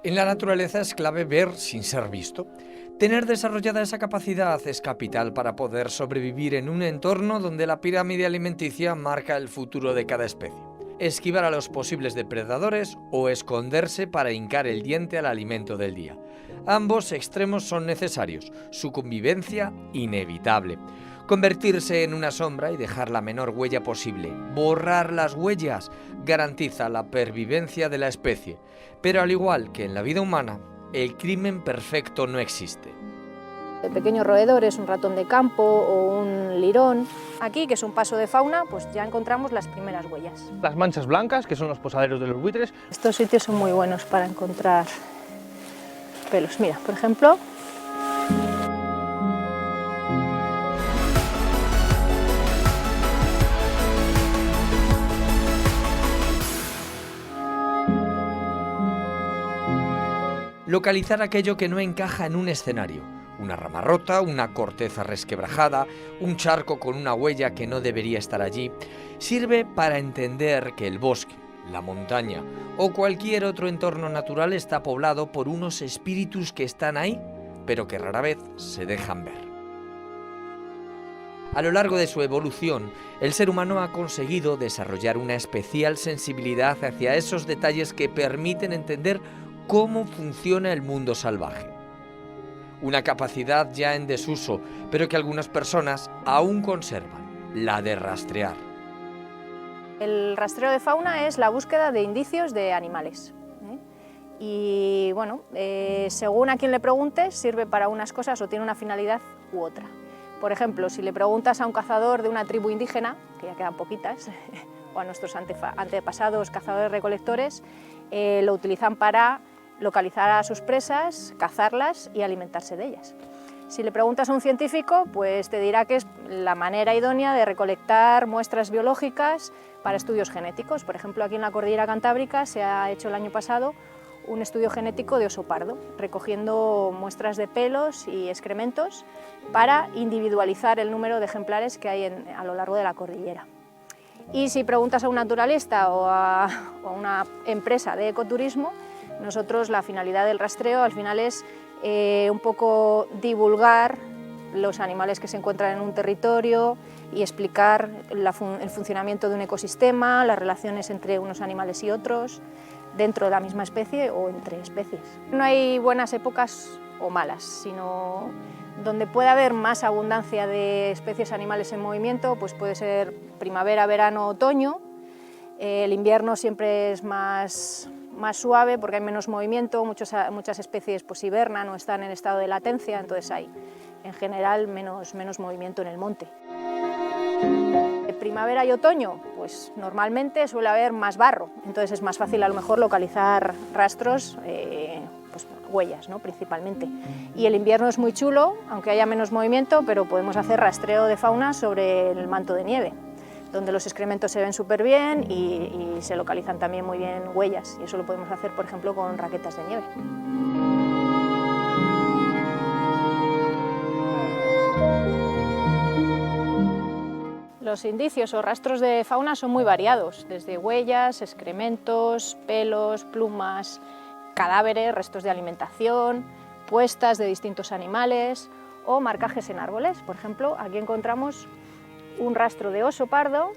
En la naturaleza es clave ver sin ser visto. Tener desarrollada esa capacidad es capital para poder sobrevivir en un entorno donde la pirámide alimenticia marca el futuro de cada especie. Esquivar a los posibles depredadores o esconderse para hincar el diente al alimento del día. Ambos extremos son necesarios, su convivencia inevitable. Convertirse en una sombra y dejar la menor huella posible, borrar las huellas, garantiza la pervivencia de la especie. Pero al igual que en la vida humana, el crimen perfecto no existe. El pequeño roedor es un ratón de campo o un lirón. Aquí, que es un paso de fauna, pues ya encontramos las primeras huellas. Las manchas blancas, que son los posaderos de los buitres. Estos sitios son muy buenos para encontrar pelos. Mira, por ejemplo, Localizar aquello que no encaja en un escenario. Una rama rota, una corteza resquebrajada, un charco con una huella que no debería estar allí, sirve para entender que el bosque, la montaña o cualquier otro entorno natural está poblado por unos espíritus que están ahí, pero que rara vez se dejan ver. A lo largo de su evolución, el ser humano ha conseguido desarrollar una especial sensibilidad hacia esos detalles que permiten entender cómo funciona el mundo salvaje. Una capacidad ya en desuso, pero que algunas personas aún conservan, la de rastrear. el rastreo de fauna es la búsqueda de indicios de animales. Y bueno, según a quien le preguntes, sirve para unas cosas o tiene una finalidad u otra. Por ejemplo, si le preguntas a un cazador de una tribu indígena, que ya quedan poquitas, o a nuestros antepasados cazadores-recolectores, lo utilizan para localizar a sus presas, cazarlas y alimentarse de ellas. Si le preguntas a un científico, pues te dirá que es la manera idónea de recolectar muestras biológicas para estudios genéticos. Por ejemplo, aquí en la Cordillera Cantábrica se ha hecho el año pasado un estudio genético de oso pardo, recogiendo muestras de pelos y excrementos para individualizar el número de ejemplares que hay a lo largo de la cordillera. Y si preguntas a un naturalista o a una empresa de ecoturismo, nosotros la finalidad del rastreo al final es un poco divulgar los animales que se encuentran en un territorio y explicar el funcionamiento de un ecosistema, las relaciones entre unos animales y otros, dentro de la misma especie o entre especies. No hay buenas épocas o malas, sino donde puede haber más abundancia de especies animales en movimiento, pues puede ser primavera, verano, otoño. El invierno siempre es más suave porque hay menos movimiento, muchas especies pues hibernan o están en estado de latencia, entonces hay en general menos movimiento en el monte. Primavera y otoño, pues normalmente suele haber más barro, entonces es más fácil a lo mejor localizar rastros, pues huellas, ¿no? Principalmente. Y el invierno es muy chulo, aunque haya menos movimiento, pero podemos hacer rastreo de fauna sobre el manto de nieve, donde los excrementos se ven súper bien y se localizan también muy bien huellas, y eso lo podemos hacer, por ejemplo, con raquetas de nieve. Los indicios o rastros de fauna son muy variados, desde huellas, excrementos, pelos, plumas, cadáveres, restos de alimentación, puestas de distintos animales o marcajes en árboles. Por ejemplo, aquí encontramos un rastro de oso pardo,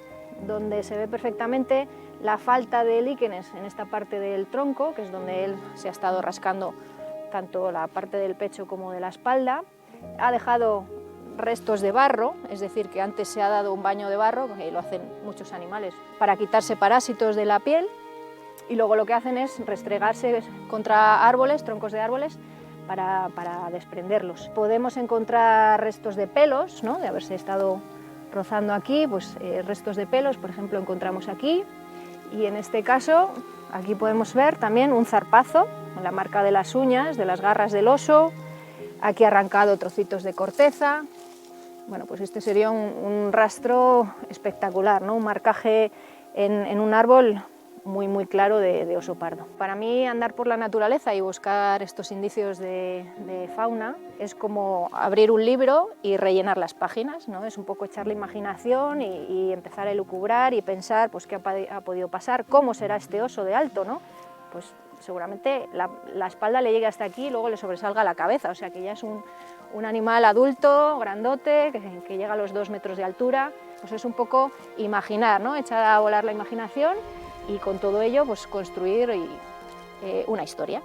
donde se ve perfectamente la falta de líquenes en esta parte del tronco, que es donde él se ha estado rascando tanto la parte del pecho como de la espalda. Ha dejado restos de barro, es decir, que antes se ha dado un baño de barro, que lo hacen muchos animales, para quitarse parásitos de la piel, y luego lo que hacen es restregarse contra árboles, troncos de árboles, para desprenderlos. Podemos encontrar restos de pelos, ¿no? De haberse estado rozando aquí, pues restos de pelos, por ejemplo, encontramos aquí, y en este caso, aquí podemos ver también un zarpazo, en la marca de las uñas, de las garras del oso, aquí arrancado trocitos de corteza. Bueno, pues este sería un rastro espectacular, ¿no? Un marcaje en un árbol muy claro de oso pardo. Para mí, andar por la naturaleza y buscar estos indicios de fauna es como abrir un libro y rellenar las páginas, ¿no? Es un poco echar la imaginación y empezar a elucubrar y pensar pues, qué ha podido pasar, cómo será este oso de alto, ¿no? Pues seguramente la espalda le llegue hasta aquí y luego le sobresalga la cabeza, o sea que ya es un animal adulto, grandote, que llega a los 2 metros de altura. Pues es un poco imaginar, ¿no? Echar a volar la imaginación y con todo ello pues construir una historia.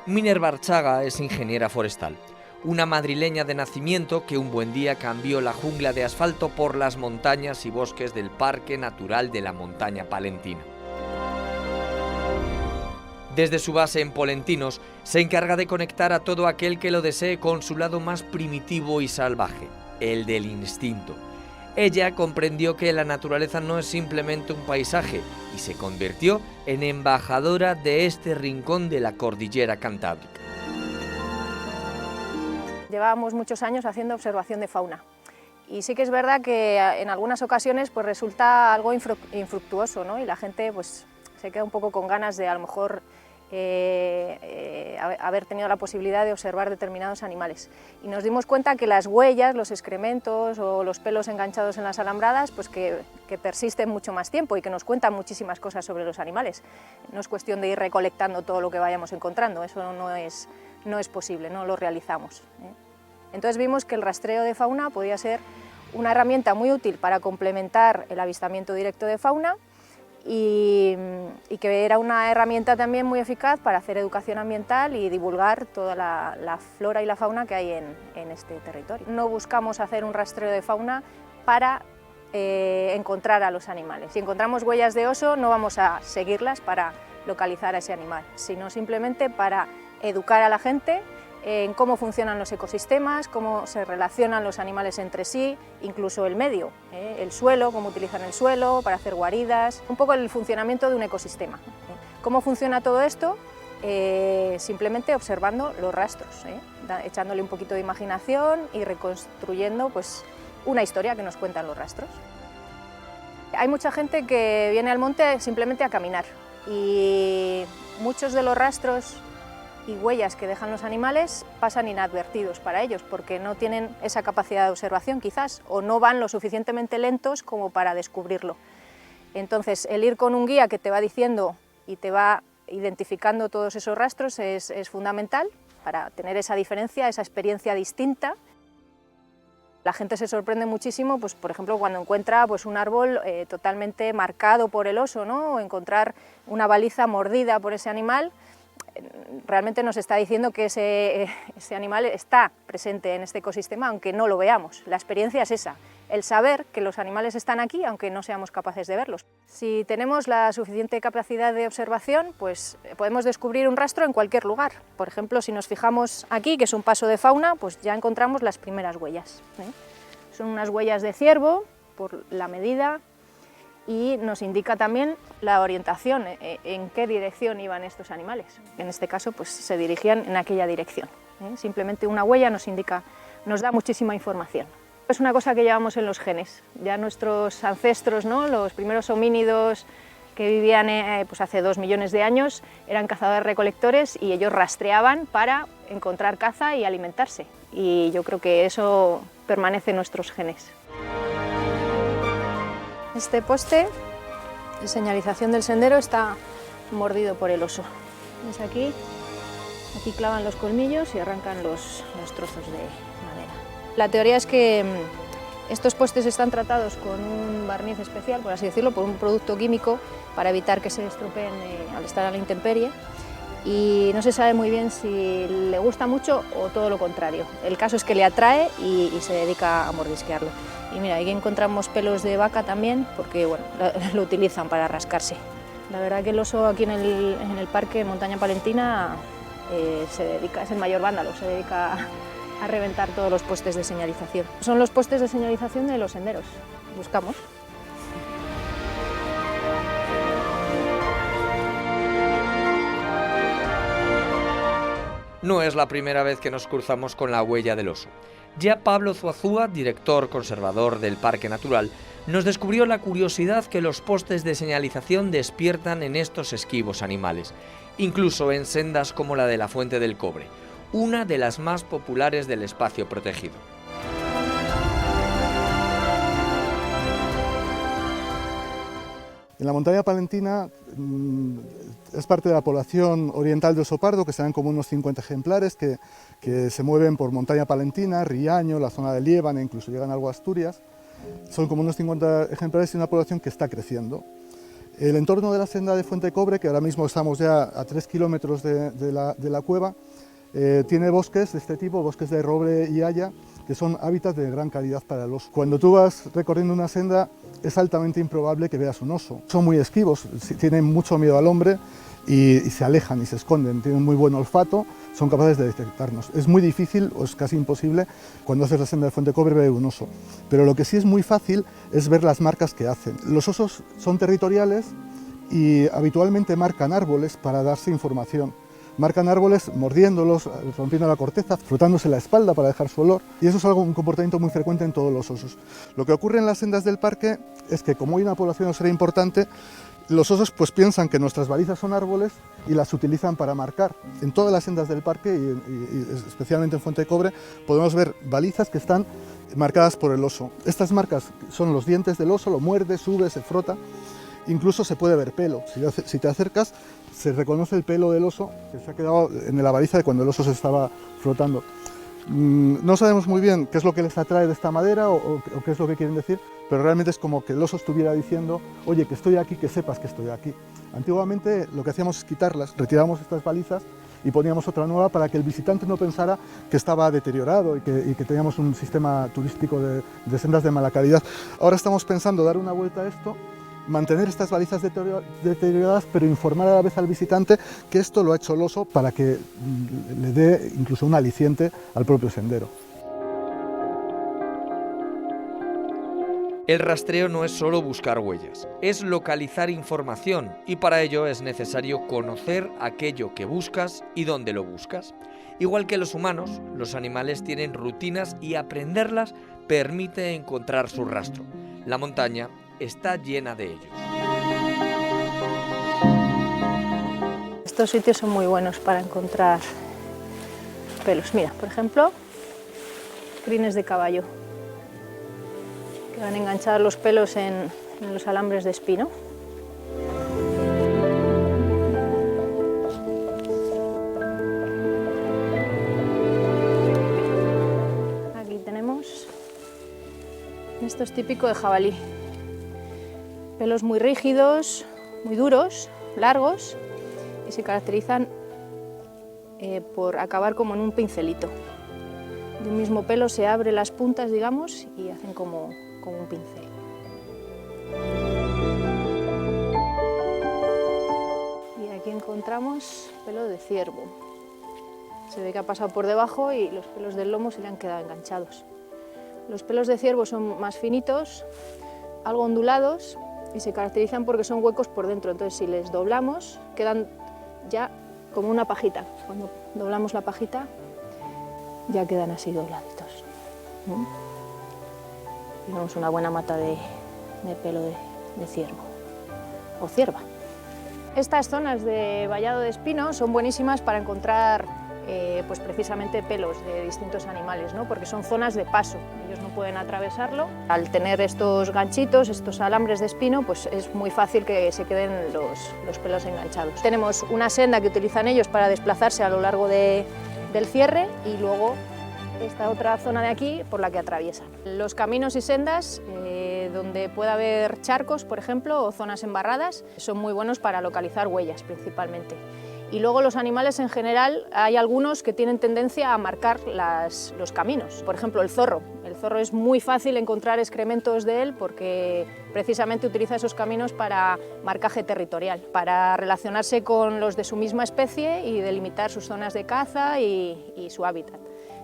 Minerva Archaga es ingeniera forestal, una madrileña de nacimiento que un buen día cambió la jungla de asfalto por las montañas y bosques del Parque Natural de la Montaña Palentina. Desde su base en Polentinos, se encarga de conectar a todo aquel que lo desee con su lado más primitivo y salvaje, el del instinto. Ella comprendió que la naturaleza no es simplemente un paisaje y se convirtió en embajadora de este rincón de la cordillera cantábrica. Llevábamos muchos años haciendo observación de fauna y sí que es verdad que en algunas ocasiones pues resulta algo infructuoso, ¿no? Y la gente pues se queda un poco con ganas de a lo mejor haber tenido la posibilidad de observar determinados animales. Y nos dimos cuenta que las huellas, los excrementos o los pelos enganchados en las alambradas, pues que persisten mucho más tiempo y que nos cuentan muchísimas cosas sobre los animales. No es cuestión de ir recolectando todo lo que vayamos encontrando, eso no es posible, no lo realizamos, ¿eh? Entonces vimos que el rastreo de fauna podía ser una herramienta muy útil para complementar el avistamiento directo de fauna y que era una herramienta también muy eficaz para hacer educación ambiental y divulgar toda la flora y la fauna que hay en este territorio. No buscamos hacer un rastreo de fauna para encontrar a los animales. Si encontramos huellas de oso no vamos a seguirlas para localizar a ese animal, sino simplemente para educar a la gente en cómo funcionan los ecosistemas, cómo se relacionan los animales entre sí, incluso el medio, el suelo, cómo utilizan el suelo para hacer guaridas, un poco el funcionamiento de un ecosistema. ¿Cómo funciona todo esto? Simplemente observando los rastros, echándole un poquito de imaginación y reconstruyendo pues, una historia que nos cuentan los rastros. Hay mucha gente que viene al monte simplemente a caminar y muchos de los rastros y huellas que dejan los animales pasan inadvertidos para ellos porque no tienen esa capacidad de observación quizás o no van lo suficientemente lentos como para descubrirlo. Entonces el ir con un guía que te va diciendo y te va identificando todos esos rastros es fundamental para tener esa diferencia, esa experiencia distinta. La gente se sorprende muchísimo, pues, por ejemplo, cuando encuentra pues, un árbol totalmente marcado por el oso, ¿no? O encontrar una baliza mordida por ese animal. Realmente nos está diciendo que ese animal está presente en este ecosistema, aunque no lo veamos. La experiencia es esa, el saber que los animales están aquí, aunque no seamos capaces de verlos. Si tenemos la suficiente capacidad de observación, pues podemos descubrir un rastro en cualquier lugar. Por ejemplo, si nos fijamos aquí, que es un paso de fauna, pues ya encontramos las primeras huellas, ¿eh? Son unas huellas de ciervo, por la medida, y nos indica también la orientación, en qué dirección iban estos animales. En este caso pues, se dirigían en aquella dirección. Simplemente una huella nos da muchísima información. Es una cosa que llevamos en los genes. Ya nuestros ancestros, ¿no? Los primeros homínidos que vivían pues hace 2 millones de años eran cazadores-recolectores y ellos rastreaban para encontrar caza y alimentarse. Y yo creo que eso permanece en nuestros genes. Este poste de señalización del sendero está mordido por el oso. ¿Ves aquí? Aquí clavan los colmillos y arrancan los trozos de madera. La teoría es que estos postes están tratados con un barniz especial, por así decirlo, por un producto químico para evitar que se estropeen al estar a la intemperie. Y no se sabe muy bien si le gusta mucho o todo lo contrario. El caso es que le atrae y se dedica a mordisquearlo. Y mira, aquí encontramos pelos de vaca también, porque bueno, lo utilizan para rascarse. La verdad que el oso aquí en el parque Montaña Palentina es el mayor vándalo, se dedica a reventar todos los postes de señalización. Son los postes de señalización de los senderos, buscamos. No es la primera vez que nos cruzamos con la huella del oso. Ya Pablo Zuazúa, director conservador del Parque Natural, nos descubrió la curiosidad que los postes de señalización despiertan en estos esquivos animales, incluso en sendas como la de la Fuente del Cobre, una de las más populares del espacio protegido. En la montaña palentina es parte de la población oriental de oso pardo, que serán como unos 50 ejemplares que se mueven por montaña palentina, Riaño, la zona de Liébana, incluso llegan algo a Asturias. Son como unos 50 ejemplares y una población que está creciendo. El entorno de la senda de Fuente Cobre, que ahora mismo estamos ya a 3 kilómetros de la cueva, tiene bosques de este tipo, bosques de roble y haya, que son hábitats de gran calidad para el oso. Cuando tú vas recorriendo una senda es altamente improbable que veas un oso. Son muy esquivos, tienen mucho miedo al hombre y se alejan y se esconden, tienen muy buen olfato, son capaces de detectarnos. Es muy difícil o es casi imposible cuando haces la senda de Fuente Cobre ver un oso, pero lo que sí es muy fácil es ver las marcas que hacen. Los osos son territoriales y habitualmente marcan árboles para darse información. Marcan árboles mordiéndolos, rompiendo la corteza, frotándose la espalda para dejar su olor, y eso es un comportamiento muy frecuente en todos los osos. Lo que ocurre en las sendas del parque es que, como hay una población osera importante, los osos pues piensan que nuestras balizas son árboles y las utilizan para marcar. En todas las sendas del parque y especialmente en Fuente de Cobre podemos ver balizas que están marcadas por el oso. Estas marcas son los dientes del oso, lo muerde, sube, se frota. Incluso se puede ver pelo. Si te acercas, se reconoce el pelo del oso que se ha quedado en la baliza de cuando el oso se estaba frotando. No sabemos muy bien qué es lo que les atrae de esta madera o qué es lo que quieren decir, pero realmente es como que el oso estuviera diciendo: oye, que estoy aquí, que sepas que estoy aquí. Antiguamente lo que hacíamos es quitarlas, retirábamos estas balizas y poníamos otra nueva para que el visitante no pensara que estaba deteriorado y que teníamos un sistema turístico de sendas de mala calidad. Ahora estamos pensando dar una vuelta a esto, mantener estas balizas deterioradas, pero informar a la vez al visitante que esto lo ha hecho el oso para que le dé incluso un aliciente al propio sendero. El rastreo no es solo buscar huellas, es localizar información y para ello es necesario conocer aquello que buscas y dónde lo buscas. Igual que los humanos, los animales tienen rutinas y aprenderlas permite encontrar su rastro. La montaña está llena de ellos. Estos sitios son muy buenos para encontrar pelos. Mira, por ejemplo, crines de caballo, que van enganchados los pelos en los alambres de espino. Aquí tenemos, esto es típico de jabalí. Pelos muy rígidos, muy duros, largos, y se caracterizan por acabar como en un pincelito. De un mismo pelo se abre las puntas, digamos, y hacen como un pincel. Y aquí encontramos pelo de ciervo. Se ve que ha pasado por debajo y los pelos del lomo se le han quedado enganchados. Los pelos de ciervo son más finitos, algo ondulados, y se caracterizan porque son huecos por dentro, entonces si les doblamos quedan ya como una pajita. Cuando doblamos la pajita ya quedan así dobladitos. Tenemos una buena mata de pelo de ciervo o cierva. Estas zonas de vallado de espino son buenísimas para encontrar pues precisamente pelos de distintos animales, ¿no? Porque son zonas de paso, ellos no pueden atravesarlo. Al tener estos ganchitos, estos alambres de espino, pues es muy fácil que se queden los pelos enganchados. Tenemos una senda que utilizan ellos para desplazarse a lo largo del cierre y luego esta otra zona de aquí por la que atraviesan. Los caminos y sendas donde pueda haber charcos, por ejemplo, o zonas embarradas, son muy buenos para localizar huellas principalmente. Y luego los animales en general, hay algunos que tienen tendencia a marcar los caminos. Por ejemplo, el zorro. El zorro es muy fácil encontrar excrementos de él porque precisamente utiliza esos caminos para marcaje territorial, para relacionarse con los de su misma especie y delimitar sus zonas de caza y su hábitat.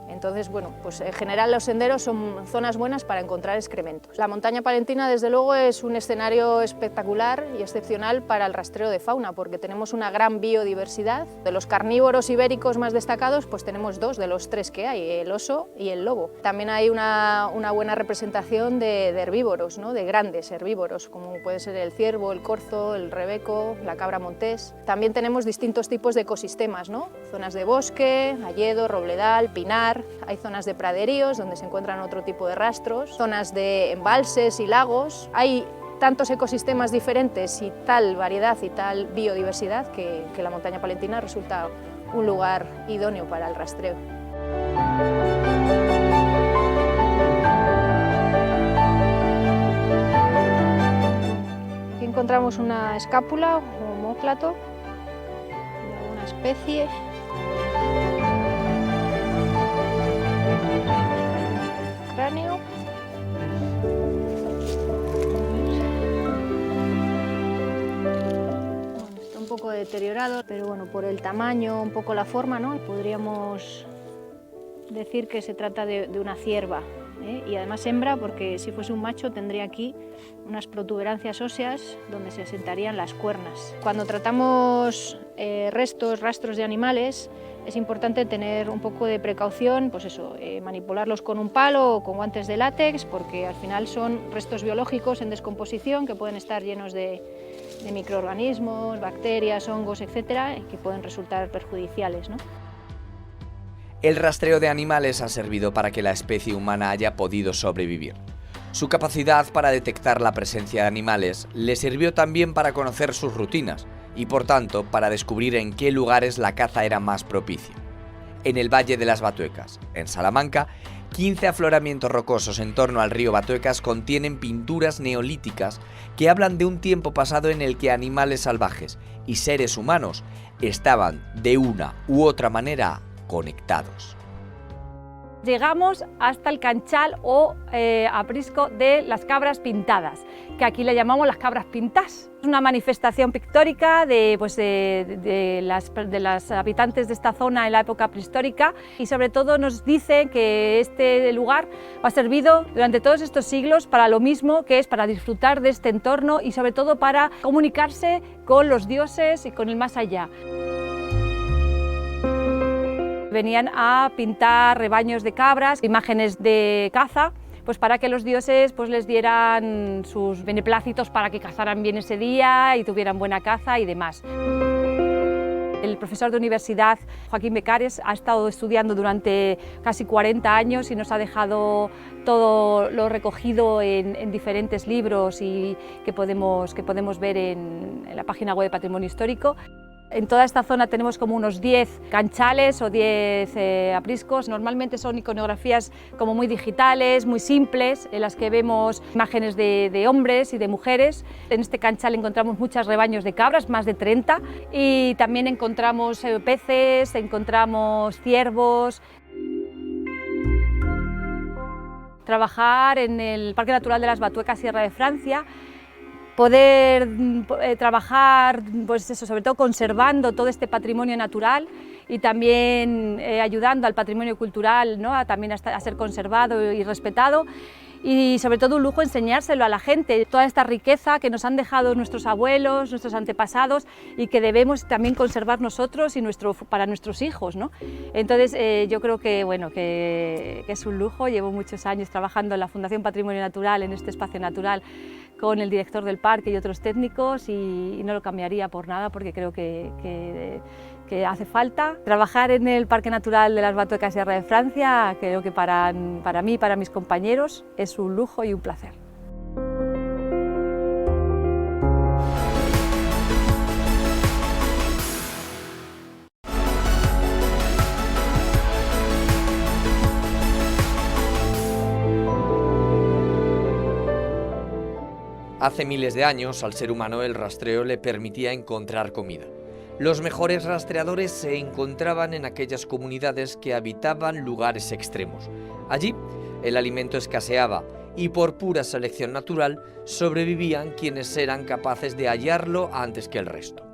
Entonces, bueno, pues en general los senderos son zonas buenas para encontrar excrementos. La montaña palentina, desde luego, es un escenario espectacular y excepcional para el rastreo de fauna, porque tenemos una gran biodiversidad. De los carnívoros ibéricos más destacados, pues tenemos dos de los tres que hay, el oso y el lobo. También hay una buena representación de herbívoros, ¿no? De grandes herbívoros, como puede ser el ciervo, el corzo, el rebeco, la cabra montés. También tenemos distintos tipos de ecosistemas, ¿no? Zonas de bosque, hayedo, robledal, pinar. Hay zonas de praderíos donde se encuentran otro tipo de rastros, zonas de embalses y lagos. Hay tantos ecosistemas diferentes y tal variedad y tal biodiversidad que la montaña palentina resulta un lugar idóneo para el rastreo. Aquí encontramos una escápula o omóplato de alguna especie. Cráneo. Bueno, está un poco deteriorado, pero bueno, por el tamaño, un poco la forma, ¿no? Podríamos decir que se trata de una cierva, ¿eh? Y además hembra, porque si fuese un macho tendría aquí unas protuberancias óseas donde se asentarían las cuernas. Cuando tratamos rastros de animales, es importante tener un poco de precaución, pues eso, manipularlos con un palo o con guantes de látex, porque al final son restos biológicos en descomposición que pueden estar llenos de microorganismos, bacterias, hongos, etcétera, que pueden resultar perjudiciales, ¿no? El rastreo de animales ha servido para que la especie humana haya podido sobrevivir. Su capacidad para detectar la presencia de animales le sirvió también para conocer sus rutinas y, por tanto, para descubrir en qué lugares la caza era más propicia. En el Valle de las Batuecas, en Salamanca, 15 afloramientos rocosos en torno al río Batuecas contienen pinturas neolíticas que hablan de un tiempo pasado en el que animales salvajes y seres humanos estaban, de una u otra manera, conectados. Llegamos hasta el canchal o aprisco de las cabras pintadas, que aquí le llamamos las cabras pintas. Es una manifestación pictórica de las habitantes de esta zona en la época prehistórica, y sobre todo nos dicen que este lugar ha servido durante todos estos siglos para lo mismo, que es para disfrutar de este entorno y sobre todo para comunicarse con los dioses y con el más allá. Venían a pintar rebaños de cabras, imágenes de caza, pues para que los dioses pues les dieran sus beneplácitos para que cazaran bien ese día y tuvieran buena caza y demás. El profesor de universidad, Joaquín Becares, ha estado estudiando durante casi 40 años y nos ha dejado todo lo recogido en diferentes libros y que podemos ver en la página web de Patrimonio Histórico. En toda esta zona tenemos como unos 10 canchales o 10 apriscos. Normalmente son iconografías como muy digitales, muy simples, en las que vemos imágenes de hombres y de mujeres. En este canchal encontramos muchos rebaños de cabras, más de 30, y también encontramos peces, encontramos ciervos. Trabajar en el Parque Natural de las Batuecas, Sierra de Francia, poder trabajar, pues eso, sobre todo conservando todo este patrimonio natural y también ayudando al patrimonio cultural, ¿no? También a ser conservado y respetado, y sobre todo un lujo enseñárselo a la gente, toda esta riqueza que nos han dejado nuestros abuelos, nuestros antepasados, y que debemos también conservar nosotros y para nuestros hijos, ¿no? Entonces yo creo que, bueno, que es un lujo. Llevo muchos años trabajando en la Fundación Patrimonio Natural, en este espacio natural, con el director del parque y otros técnicos, y no lo cambiaría por nada, porque creo que hace falta. Trabajar en el Parque Natural de las Batuecas, Sierra de Francia, creo que para mí y para mis compañeros es un lujo y un placer. Hace miles de años, al ser humano el rastreo le permitía encontrar comida. Los mejores rastreadores se encontraban en aquellas comunidades que habitaban lugares extremos. Allí, el alimento escaseaba y por pura selección natural sobrevivían quienes eran capaces de hallarlo antes que el resto.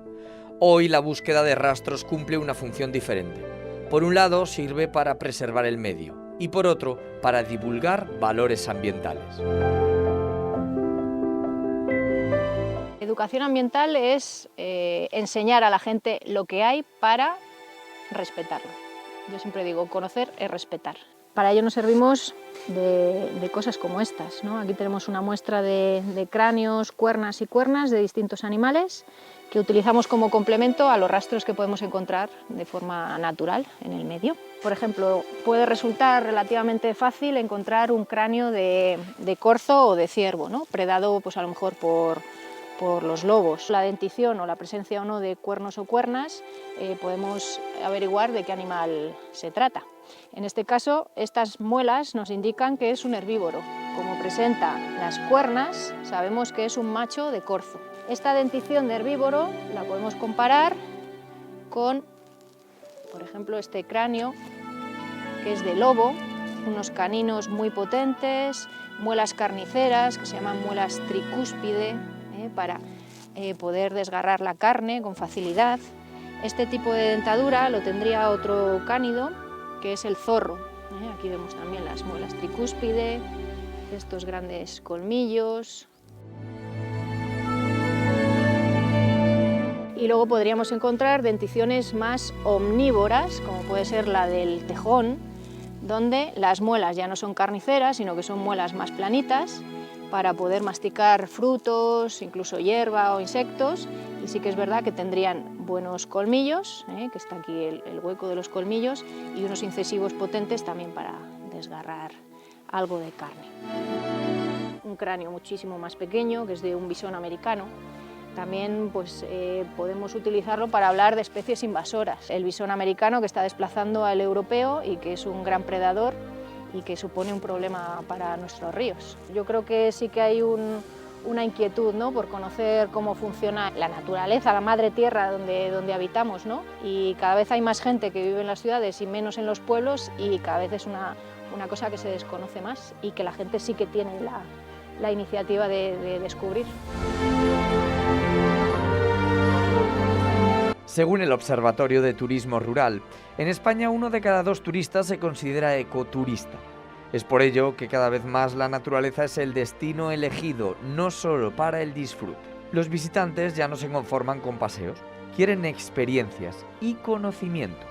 Hoy la búsqueda de rastros cumple una función diferente. Por un lado, sirve para preservar el medio y por otro, para divulgar valores ambientales. Educación ambiental es enseñar a la gente lo que hay para respetarlo. Yo siempre digo, conocer es respetar. Para ello nos servimos de cosas como estas, ¿no? Aquí tenemos una muestra de cráneos, cuernas y cuernas de distintos animales que utilizamos como complemento a los rastros que podemos encontrar de forma natural en el medio. Por ejemplo, puede resultar relativamente fácil encontrar un cráneo de corzo o de ciervo, ¿no? Predado pues a lo mejor por los lobos. La dentición o la presencia o no de cuernos o cuernas podemos averiguar de qué animal se trata. En este caso, estas muelas nos indican que es un herbívoro. Como presenta las cuernas, sabemos que es un macho de corzo. Esta dentición de herbívoro la podemos comparar con, por ejemplo, este cráneo, que es de lobo, unos caninos muy potentes, muelas carniceras, que se llaman muelas tricúspide, para poder desgarrar la carne con facilidad. Este tipo de dentadura lo tendría otro cánido, que es el zorro. Aquí vemos también las muelas tricúspide, estos grandes colmillos. Y luego podríamos encontrar denticiones más omnívoras, como puede ser la del tejón, donde las muelas ya no son carniceras, sino que son muelas más planitas, para poder masticar frutos, incluso hierba o insectos, y sí que es verdad que tendrían buenos colmillos, que está aquí el hueco de los colmillos, y unos incisivos potentes también para desgarrar algo de carne. Un cráneo muchísimo más pequeño, que es de un bisón americano. También pues, podemos utilizarlo para hablar de especies invasoras. El bisón americano, que está desplazando al europeo y que es un gran predador y que supone un problema para nuestros ríos. Yo creo que sí que hay una inquietud, ¿no?, por conocer cómo funciona la naturaleza, la madre tierra donde habitamos, ¿no? Y cada vez hay más gente que vive en las ciudades y menos en los pueblos, y cada vez es una cosa que se desconoce más y que la gente sí que tiene la iniciativa de descubrir. Según el Observatorio de Turismo Rural, en España 1 de cada 2 turistas se considera ecoturista. Es por ello que cada vez más la naturaleza es el destino elegido, no solo para el disfrute. Los visitantes ya no se conforman con paseos, quieren experiencias y conocimiento.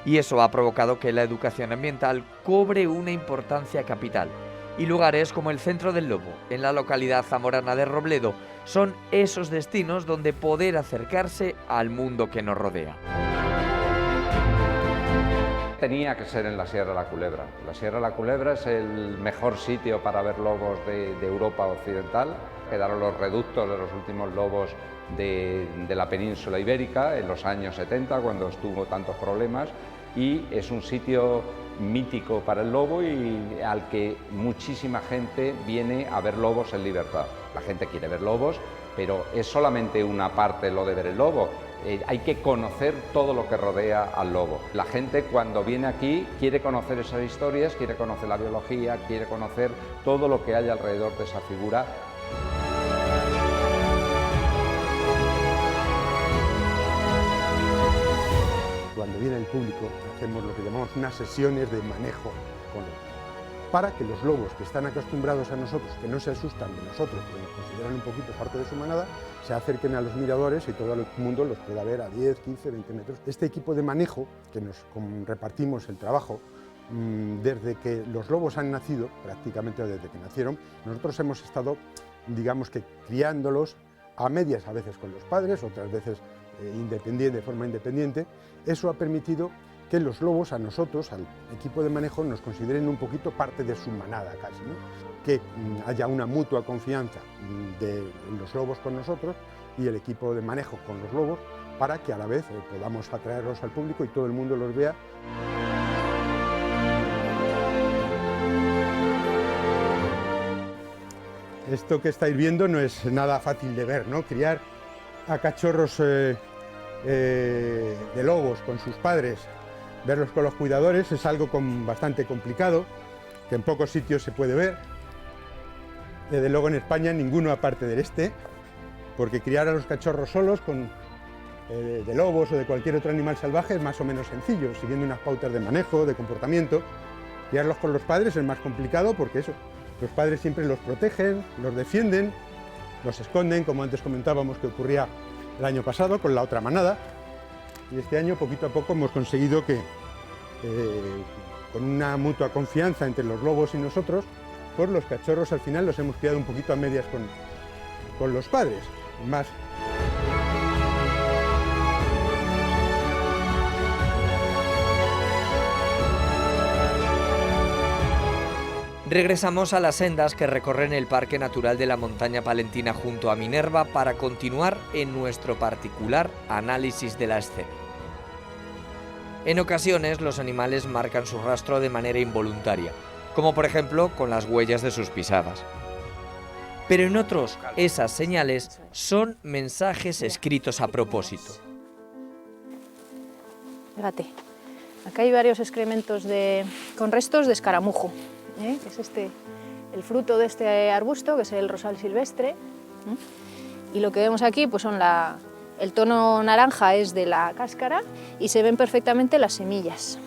Y eso ha provocado que la educación ambiental cobre una importancia capital. Y lugares como el Centro del Lobo, en la localidad zamorana de Robledo, son esos destinos donde poder acercarse al mundo que nos rodea. Tenía que ser en la Sierra de la Culebra. La Sierra de la Culebra es el mejor sitio para ver lobos de Europa occidental. Quedaron los reductos de los últimos lobos de la península ibérica en los años 70, cuando estuvo tantos problemas, y es un sitio mítico para el lobo y al que muchísima gente viene a ver lobos en libertad. La gente quiere ver lobos, pero es solamente una parte lo de ver el lobo. Hay que conocer todo lo que rodea al lobo. La gente cuando viene aquí quiere conocer esas historias, quiere conocer la biología, quiere conocer todo lo que hay alrededor de esa figura. Cuando viene el público hacemos lo que llamamos unas sesiones de manejo con lobos, para que los lobos que están acostumbrados a nosotros, que no se asustan de nosotros, porque nos consideran un poquito parte de su manada, se acerquen a los miradores y todo el mundo los pueda ver a 10, 15, 20 metros. Este equipo de manejo, que nos repartimos el trabajo, desde que los lobos han nacido, prácticamente desde que nacieron, nosotros hemos estado, digamos que, criándolos a medias, a veces con los padres, otras veces de forma independiente. Eso ha permitido que los lobos a nosotros, al equipo de manejo, nos consideren un poquito parte de su manada casi, ¿no? Que haya una mutua confianza de los lobos con nosotros y el equipo de manejo con los lobos, para que a la vez podamos atraerlos al público y todo el mundo los vea. Esto que estáis viendo no es nada fácil de ver, ¿no? Criar a cachorros de lobos con sus padres, verlos con los cuidadores, es algo bastante complicado, que en pocos sitios se puede ver. Desde luego en España ninguno aparte del este, porque criar a los cachorros solos de lobos o de cualquier otro animal salvaje es más o menos sencillo, siguiendo unas pautas de manejo, de comportamiento. Criarlos con los padres es más complicado porque los padres siempre los protegen, los defienden, los esconden, como antes comentábamos que ocurría el año pasado con la otra manada. Y este año, poquito a poco, hemos conseguido que con una mutua confianza entre los lobos y nosotros, pues los cachorros al final los hemos criado un poquito a medias con los padres. Más. Regresamos a las sendas que recorren el Parque Natural de la Montaña Palentina junto a Minerva para continuar en nuestro particular análisis de la escena. En ocasiones los animales marcan su rastro de manera involuntaria, como por ejemplo con las huellas de sus pisadas. Pero en otros, esas señales son mensajes escritos a propósito. Fíjate, acá hay varios excrementos con restos de escaramujo, que es el fruto de este arbusto, que es el rosal silvestre. Y lo que vemos aquí pues son el tono naranja es de la cáscara y se ven perfectamente las semillas.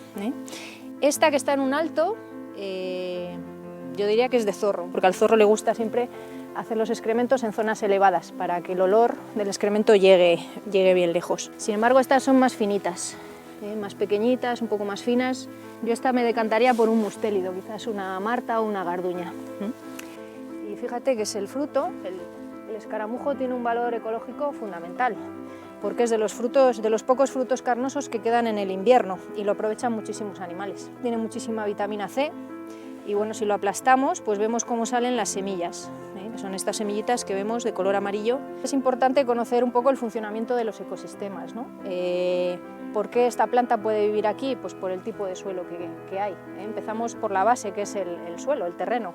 Esta que está en un alto, yo diría que es de zorro, porque al zorro le gusta siempre hacer los excrementos en zonas elevadas para que el olor del excremento llegue bien lejos. Sin embargo, estas son más finitas, más pequeñitas, un poco más finas. Yo esta me decantaría por un mustélido, quizás una marta o una garduña. Y fíjate que es el fruto, el escaramujo tiene un valor ecológico fundamental, porque es de los pocos frutos carnosos que quedan en el invierno y lo aprovechan muchísimos animales. Tiene muchísima vitamina C y bueno, si lo aplastamos, pues vemos cómo salen las semillas, que son estas semillitas que vemos de color amarillo. Es importante conocer un poco el funcionamiento de los ecosistemas, ¿no? ¿Por qué esta planta puede vivir aquí? Pues por el tipo de suelo que hay. Empezamos por la base, que es el suelo, el terreno.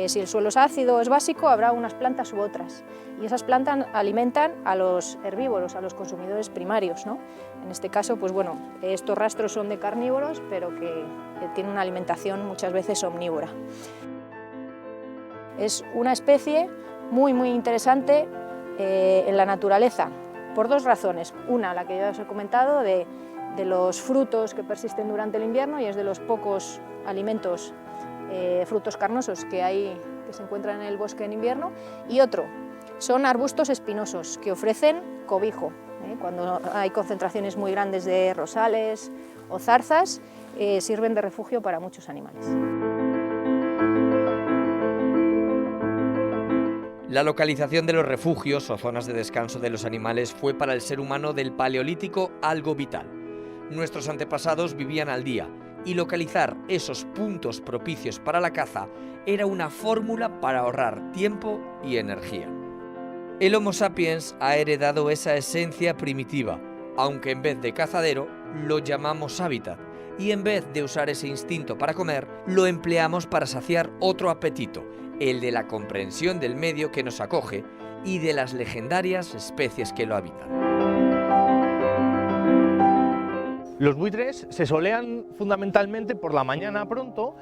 Si el suelo es ácido o es básico, habrá unas plantas u otras. Y esas plantas alimentan a los herbívoros, a los consumidores primarios, ¿no? En este caso, pues bueno, estos rastros son de carnívoros, pero que tienen una alimentación muchas veces omnívora. Es una especie muy interesante en la naturaleza, por dos razones. Una, la que ya os he comentado, de los frutos que persisten durante el invierno y es de los pocos alimentos, frutos carnosos que se encuentran en el bosque en invierno. Y otro, son arbustos espinosos que ofrecen cobijo. Cuando hay concentraciones muy grandes de rosales o zarzas, sirven de refugio para muchos animales. La localización de los refugios o zonas de descanso de los animales fue para el ser humano del Paleolítico algo vital. Nuestros antepasados vivían al día y localizar esos puntos propicios para la caza era una fórmula para ahorrar tiempo y energía. El Homo sapiens ha heredado esa esencia primitiva, aunque en vez de cazadero lo llamamos hábitat y en vez de usar ese instinto para comer, lo empleamos para saciar otro apetito, el de la comprensión del medio que nos acoge y de las legendarias especies que lo habitan. Los buitres se solean fundamentalmente por la mañana pronto,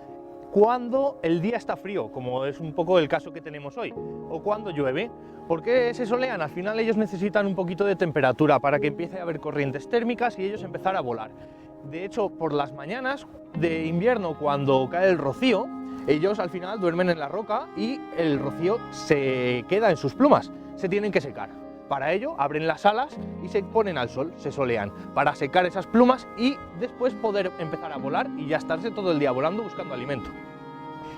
cuando el día está frío, como es un poco el caso que tenemos hoy, o cuando llueve. ¿Por qué se solean? Al final ellos necesitan un poquito de temperatura para que empiece a haber corrientes térmicas y ellos empezar a volar. De hecho, por las mañanas de invierno, cuando cae el rocío, ellos al final duermen en la roca y el rocío se queda en sus plumas, se tienen que secar. Para ello abren las alas y se ponen al sol, se solean, para secar esas plumas y después poder empezar a volar y ya estarse todo el día volando buscando alimento.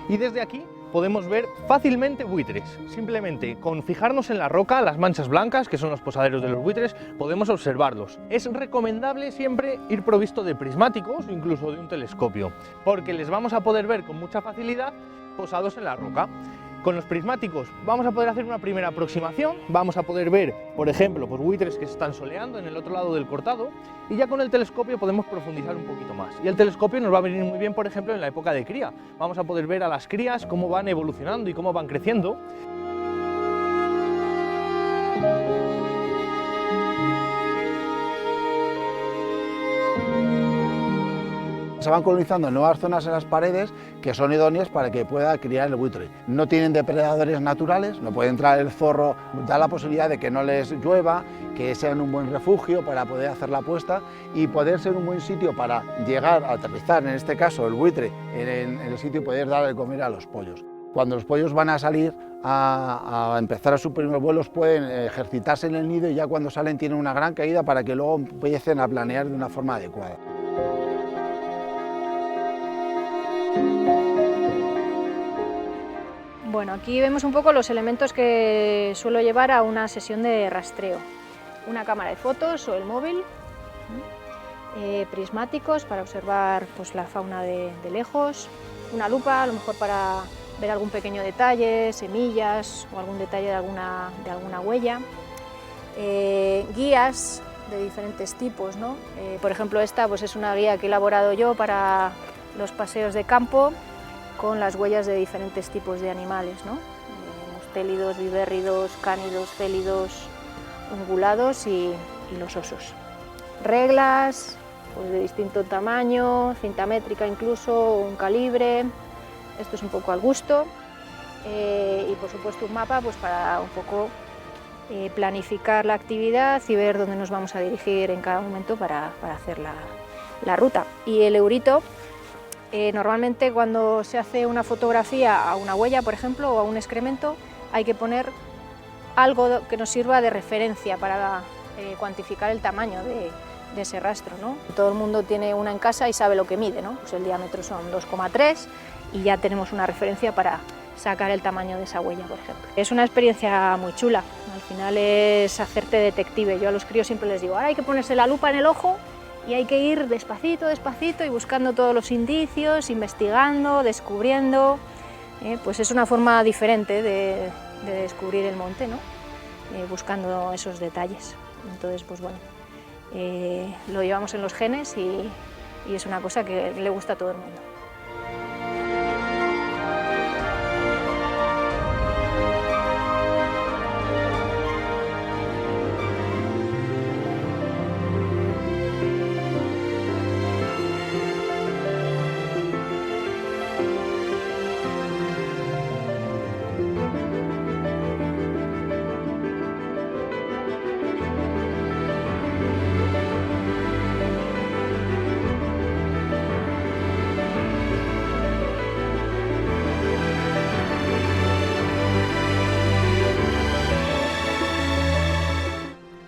Y desde aquí podemos ver fácilmente buitres. Simplemente con fijarnos en la roca, las manchas blancas, que son los posaderos de los buitres, podemos observarlos. Es recomendable siempre ir provisto de prismáticos o incluso de un telescopio, porque les vamos a poder ver con mucha facilidad posados en la roca. Con los prismáticos vamos a poder hacer una primera aproximación, vamos a poder ver, por ejemplo, pues buitres que se están soleando en el otro lado del cortado, y ya con el telescopio podemos profundizar un poquito más. Y el telescopio nos va a venir muy bien, por ejemplo, en la época de cría. Vamos a poder ver a las crías cómo van evolucionando y cómo van creciendo. Se van colonizando nuevas zonas en las paredes que son idóneas para que pueda criar el buitre. No tienen depredadores naturales, no puede entrar el zorro, da la posibilidad de que no les llueva, que sean un buen refugio para poder hacer la puesta y poder ser un buen sitio para llegar a aterrizar, en este caso el buitre, en el sitio y poder dar de comer a los pollos. Cuando los pollos van a salir a empezar a sus primeros vuelos pueden ejercitarse en el nido y ya cuando salen tienen una gran caída para que luego empiecen a planear de una forma adecuada. Bueno, aquí vemos un poco los elementos que suelo llevar a una sesión de rastreo. Una cámara de fotos o el móvil, prismáticos para observar pues, la fauna de lejos, una lupa a lo mejor para ver algún pequeño detalle, semillas o algún detalle de alguna huella, guías de diferentes tipos, ¿no? Por ejemplo, esta pues, es una guía que he elaborado yo para los paseos de campo con las huellas de diferentes tipos de animales, ¿no? Mustélidos, vivérridos, cánidos, félidos, ungulados y los osos. Reglas pues, de distinto tamaño, cinta métrica incluso, un calibre, esto es un poco al gusto, y por supuesto un mapa pues, para un poco planificar la actividad y ver dónde nos vamos a dirigir en cada momento para hacer la ruta. Y el eurito, normalmente cuando se hace una fotografía a una huella, por ejemplo, o a un excremento, hay que poner algo que nos sirva de referencia para cuantificar el tamaño de ese rastro, ¿no? Todo el mundo tiene una en casa y sabe lo que mide, ¿no? Pues el diámetro son 2,3 y ya tenemos una referencia para sacar el tamaño de esa huella, por ejemplo. Es una experiencia muy chula, al final es hacerte detective. Yo a los críos siempre les digo, ahora hay que ponerse la lupa en el ojo y hay que ir despacito, despacito y buscando todos los indicios, investigando, descubriendo. Pues es una forma diferente de descubrir el monte, ¿no? Buscando esos detalles. Entonces, pues bueno, lo llevamos en los genes y es una cosa que le gusta a todo el mundo.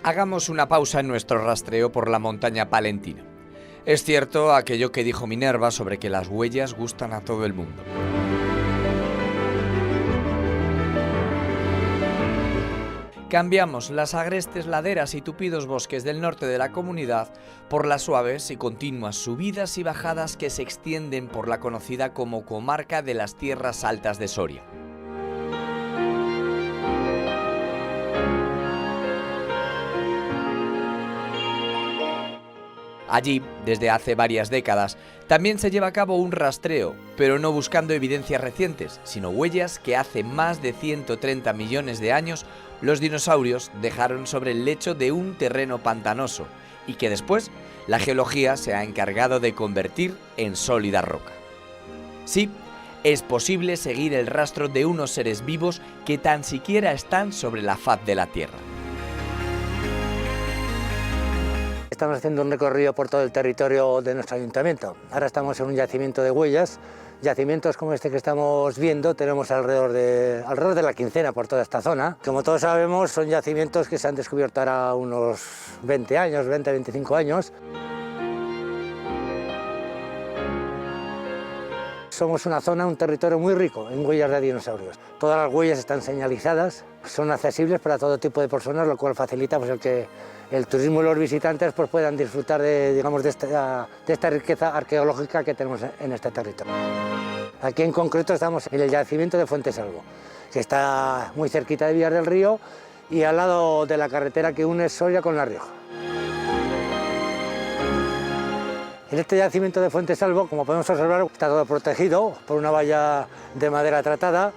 Hagamos una pausa en nuestro rastreo por la montaña palentina. Es cierto aquello que dijo Minerva sobre que las huellas gustan a todo el mundo. Cambiamos las agrestes laderas y tupidos bosques del norte de la comunidad por las suaves y continuas subidas y bajadas que se extienden por la conocida como comarca de las Tierras Altas de Soria. Allí, desde hace varias décadas, también se lleva a cabo un rastreo, pero no buscando evidencias recientes, sino huellas que hace más de 130 millones de años los dinosaurios dejaron sobre el lecho de un terreno pantanoso y que después la geología se ha encargado de convertir en sólida roca. Sí, es posible seguir el rastro de unos seres vivos que tan siquiera están sobre la faz de la Tierra. Estamos haciendo un recorrido por todo el territorio de nuestro ayuntamiento. Ahora estamos en un yacimiento de huellas. Yacimientos como este que estamos viendo tenemos alrededor de la quincena por toda esta zona. Como todos sabemos, son yacimientos que se han descubierto ahora unos 20 años, 20-25 años. Somos una zona, un territorio muy rico en huellas de dinosaurios. Todas las huellas están señalizadas, son accesibles para todo tipo de personas, lo cual facilita pues, el turismo y los visitantes pues, puedan disfrutar de esta riqueza arqueológica que tenemos en este territorio. Aquí en concreto estamos en el yacimiento de Fuentesalvo, que está muy cerquita de Villar del Río y al lado de la carretera que une Soria con La Rioja. En este yacimiento de Fuentesalvo, como podemos observar, está todo protegido por una valla de madera tratada.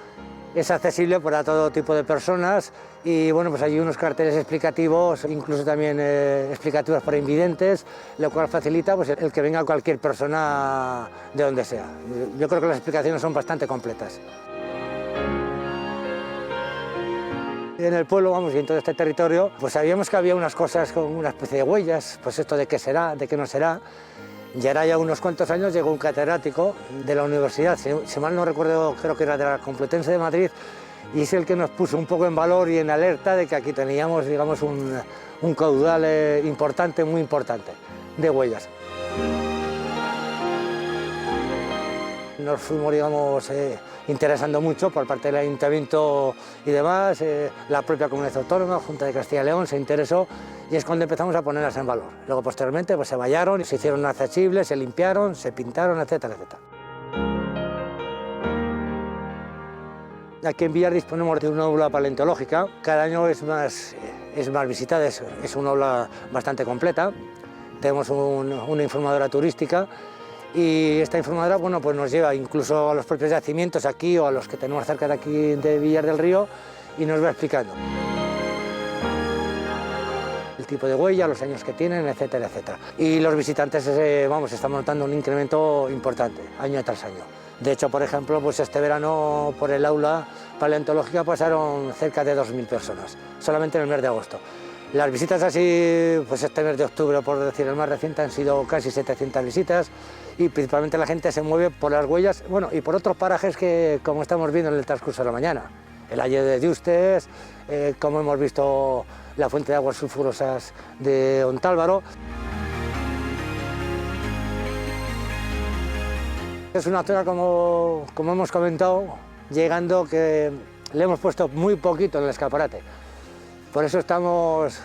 Es accesible para todo tipo de personas y bueno, pues hay unos carteles explicativos, incluso también explicativos para invidentes, lo cual facilita pues, el que venga cualquier persona de donde sea. Yo creo que las explicaciones son bastante completas. En el pueblo, vamos, y en todo este territorio, pues sabíamos que había unas cosas con una especie de huellas, pues esto de qué será, de qué no será. Y ahora ya unos cuantos años llegó un catedrático de la universidad, si mal no recuerdo, creo que era de la Complutense de Madrid, y es el que nos puso un poco en valor y en alerta de que aquí teníamos, digamos, un caudal importante, muy importante, de huellas. Nos fuimos, digamos, interesando mucho por parte del Ayuntamiento y demás, la propia Comunidad Autónoma, Junta de Castilla y León, se interesó y es cuando empezamos a ponerlas en valor. Luego, posteriormente, pues se vallaron, se hicieron accesibles, se limpiaron, se pintaron, etcétera, etcétera. Aquí en Villar disponemos de una aula paleontológica, cada año es más visitada, es una aula bastante completa. Tenemos una informadora turística y esta informadora, bueno, pues nos lleva incluso a los propios yacimientos aquí o a los que tenemos cerca de aquí de Villar del Río y nos va explicando el tipo de huella, los años que tienen, etcétera, etcétera. Y los visitantes, estamos notando un incremento importante año tras año. De hecho, por ejemplo, pues este verano por el aula paleontológica pasaron cerca de 2.000 personas, solamente en el mes de agosto. Las visitas así, pues este mes de octubre, por decir el más reciente, han sido casi 700 visitas y principalmente la gente se mueve por las huellas, bueno, y por otros parajes que, como estamos viendo en el transcurso de la mañana. El Alle de Yustes, como hemos visto la fuente de aguas sulfurosas de Ontálvaro. Es una zona, como hemos comentado, llegando que le hemos puesto muy poquito en el escaparate. Por eso estamos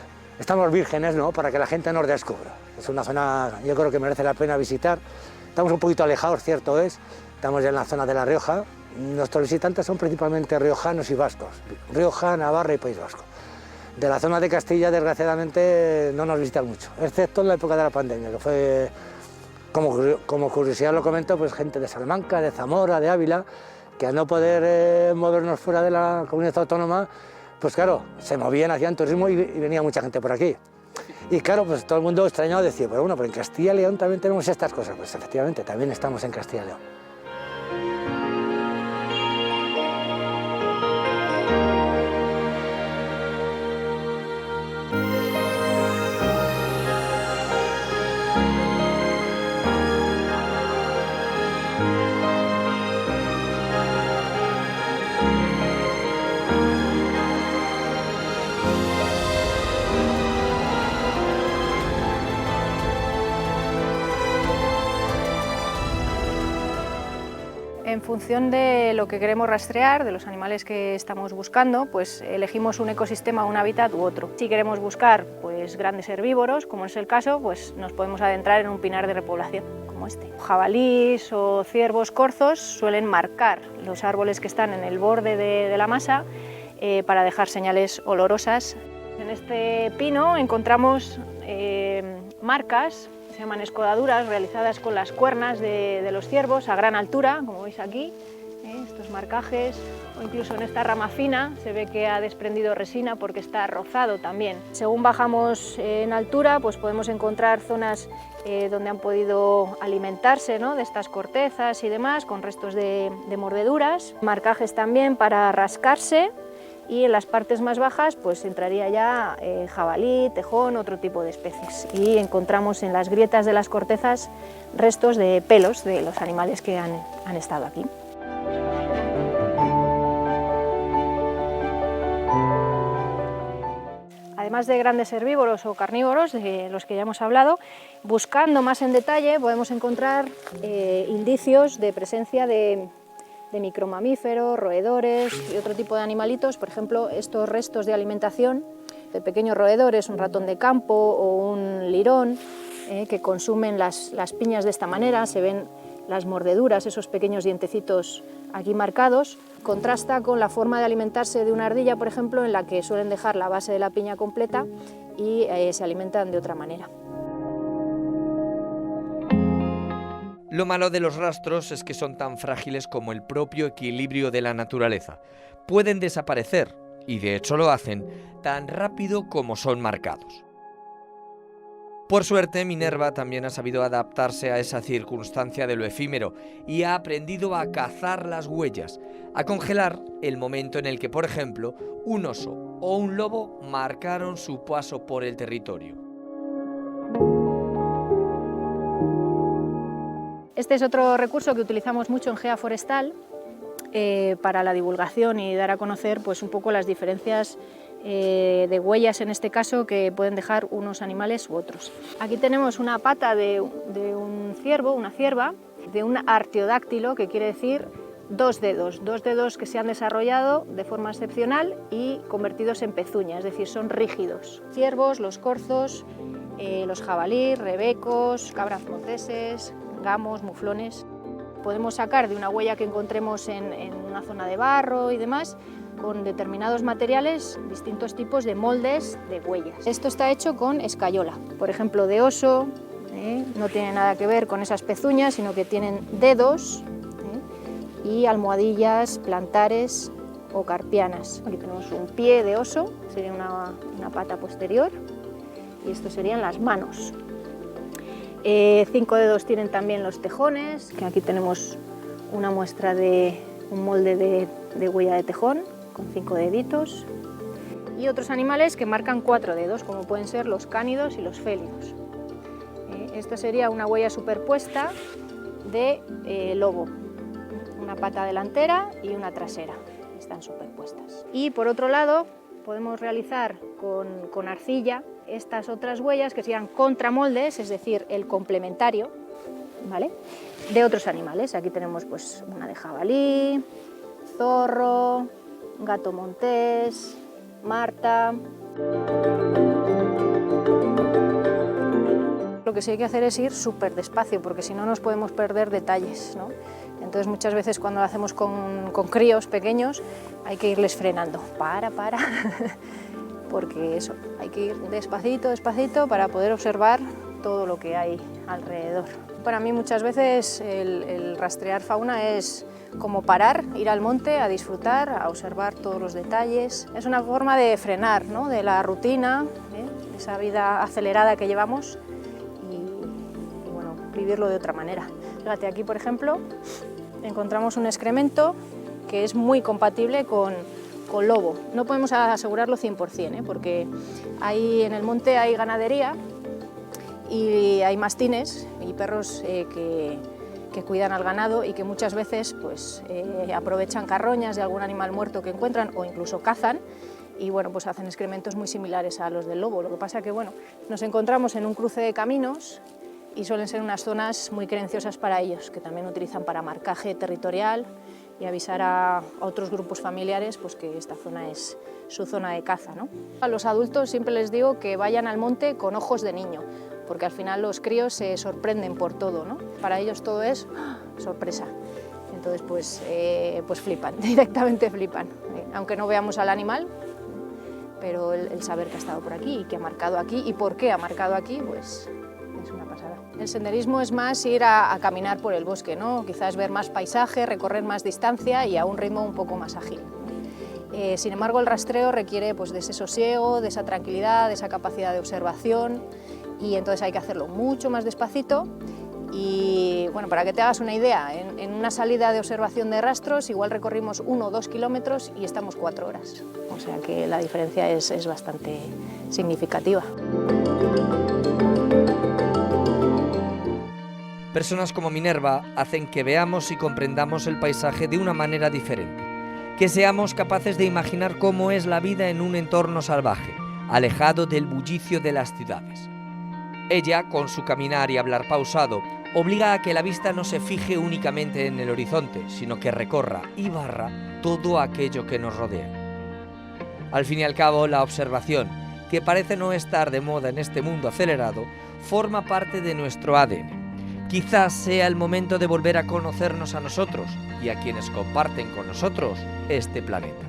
vírgenes, ¿no? Para que la gente nos descubra. Es una zona, yo creo que merece la pena visitar. Estamos un poquito alejados, cierto es. Estamos ya en la zona de La Rioja. Nuestros visitantes son principalmente riojanos y vascos. Rioja, Navarra y País Vasco. De la zona de Castilla, desgraciadamente, no nos visitan mucho, excepto en la época de la pandemia, que fue... Como curiosidad lo comento, pues gente de Salamanca, de Zamora, de Ávila, que al no poder movernos fuera de la comunidad autónoma, pues claro, se movían, hacían turismo y venía mucha gente por aquí. Y claro, pues todo el mundo extrañado decía, pero bueno, pero en Castilla y León también tenemos estas cosas. Pues efectivamente, también estamos en Castilla y León. En función de lo que queremos rastrear, de los animales que estamos buscando, pues elegimos un ecosistema, un hábitat u otro. Si queremos buscar pues, grandes herbívoros, como es el caso, pues nos podemos adentrar en un pinar de repoblación, como este. Jabalíes o ciervos corzos suelen marcar los árboles que están en el borde de la masa para dejar señales olorosas. En este pino encontramos marcas, se llaman escodaduras, realizadas con las cuernas de los ciervos a gran altura, como veis aquí, estos marcajes, o incluso en esta rama fina se ve que ha desprendido resina porque está rozado también. Según bajamos en altura, pues podemos encontrar zonas donde han podido alimentarse, ¿no?, de estas cortezas y demás, con restos de mordeduras, marcajes también para rascarse. Y en las partes más bajas pues entraría ya jabalí, tejón, otro tipo de especies. Y encontramos en las grietas de las cortezas restos de pelos de los animales que han estado aquí. Además de grandes herbívoros o carnívoros, de los que ya hemos hablado, buscando más en detalle podemos encontrar indicios de presencia de micromamíferos, roedores y otro tipo de animalitos. Por ejemplo, estos restos de alimentación de pequeños roedores, un ratón de campo o un lirón, que consumen las piñas de esta manera. Se ven las mordeduras, esos pequeños dientecitos aquí marcados. Contrasta con la forma de alimentarse de una ardilla, por ejemplo, en la que suelen dejar la base de la piña completa y se alimentan de otra manera. Lo malo de los rastros es que son tan frágiles como el propio equilibrio de la naturaleza. Pueden desaparecer, y de hecho lo hacen, tan rápido como son marcados. Por suerte, Minerva también ha sabido adaptarse a esa circunstancia de lo efímero y ha aprendido a cazar las huellas, a congelar el momento en el que, por ejemplo, un oso o un lobo marcaron su paso por el territorio. Este es otro recurso que utilizamos mucho en Geoforestal para la divulgación y dar a conocer pues, un poco las diferencias de huellas, en este caso, que pueden dejar unos animales u otros. Aquí tenemos una pata de un ciervo, una cierva, de un artiodáctilo, que quiere decir dos dedos que se han desarrollado de forma excepcional y convertidos en pezuña, es decir, son rígidos. Ciervos, los corzos, los jabalíes, rebecos, cabras monteses, gamos, muflones. Podemos sacar de una huella que encontremos en una zona de barro y demás, con determinados materiales, distintos tipos de moldes de huellas. Esto está hecho con escayola, por ejemplo de oso, no tiene nada que ver con esas pezuñas, sino que tienen dedos y almohadillas plantares o carpianas. Aquí tenemos un pie de oso, sería una pata posterior, y estos serían las manos. 5 dedos tienen también los tejones, que aquí tenemos una muestra de un molde de huella de tejón, con 5 deditos. Y otros animales que marcan 4 dedos, como pueden ser los cánidos y los félidos. Esta sería una huella superpuesta de lobo, una pata delantera y una trasera, están superpuestas. Y por otro lado, podemos realizar con arcilla estas otras huellas que serían contramoldes, es decir, el complementario, ¿vale?, de otros animales. Aquí tenemos pues una de jabalí, zorro, gato montés, marta. Lo que sí hay que hacer es ir súper despacio, porque si no nos podemos perder detalles, ¿no? Entonces muchas veces cuando lo hacemos con críos pequeños hay que irles frenando, para, porque eso, hay que ir despacito, despacito para poder observar todo lo que hay alrededor. Para mí muchas veces el rastrear fauna es como parar, ir al monte a disfrutar, a observar todos los detalles. Es una forma de frenar, ¿no?, de la rutina, de esa vida acelerada que llevamos y bueno, vivirlo de otra manera. Fíjate, aquí por ejemplo encontramos un excremento que es muy compatible con lobo. No podemos asegurarlo 100%, porque ahí en el monte hay ganadería y hay mastines y perros que cuidan al ganado y que muchas veces pues, aprovechan carroñas de algún animal muerto que encuentran o incluso cazan y bueno, pues hacen excrementos muy similares a los del lobo. Lo que pasa que bueno, nos encontramos en un cruce de caminos y suelen ser unas zonas muy querenciosas para ellos, que también utilizan para marcaje territorial y avisar a otros grupos familiares pues, que esta zona es su zona de caza, ¿no? A los adultos siempre les digo que vayan al monte con ojos de niño, porque al final los críos se sorprenden por todo, ¿no? Para ellos todo es sorpresa. Entonces pues flipan, directamente flipan. Aunque no veamos al animal, pero el saber que ha estado por aquí y que ha marcado aquí y por qué ha marcado aquí, pues es una pasada. El senderismo es más ir a caminar por el bosque, ¿no? Quizás ver más paisaje, recorrer más distancia y a un ritmo un poco más ágil. Sin embargo, el rastreo requiere pues, de ese sosiego, de esa tranquilidad, de esa capacidad de observación y entonces hay que hacerlo mucho más despacito y bueno, para que te hagas una idea, en una salida de observación de rastros igual recorrimos 1 o 2 kilómetros y estamos 4 horas, o sea que la diferencia es bastante significativa. Personas como Minerva hacen que veamos y comprendamos el paisaje de una manera diferente, que seamos capaces de imaginar cómo es la vida en un entorno salvaje, alejado del bullicio de las ciudades. Ella, con su caminar y hablar pausado, obliga a que la vista no se fije únicamente en el horizonte, sino que recorra y barra todo aquello que nos rodea. Al fin y al cabo, la observación, que parece no estar de moda en este mundo acelerado, forma parte de nuestro ADN. Quizás sea el momento de volver a conocernos a nosotros y a quienes comparten con nosotros este planeta.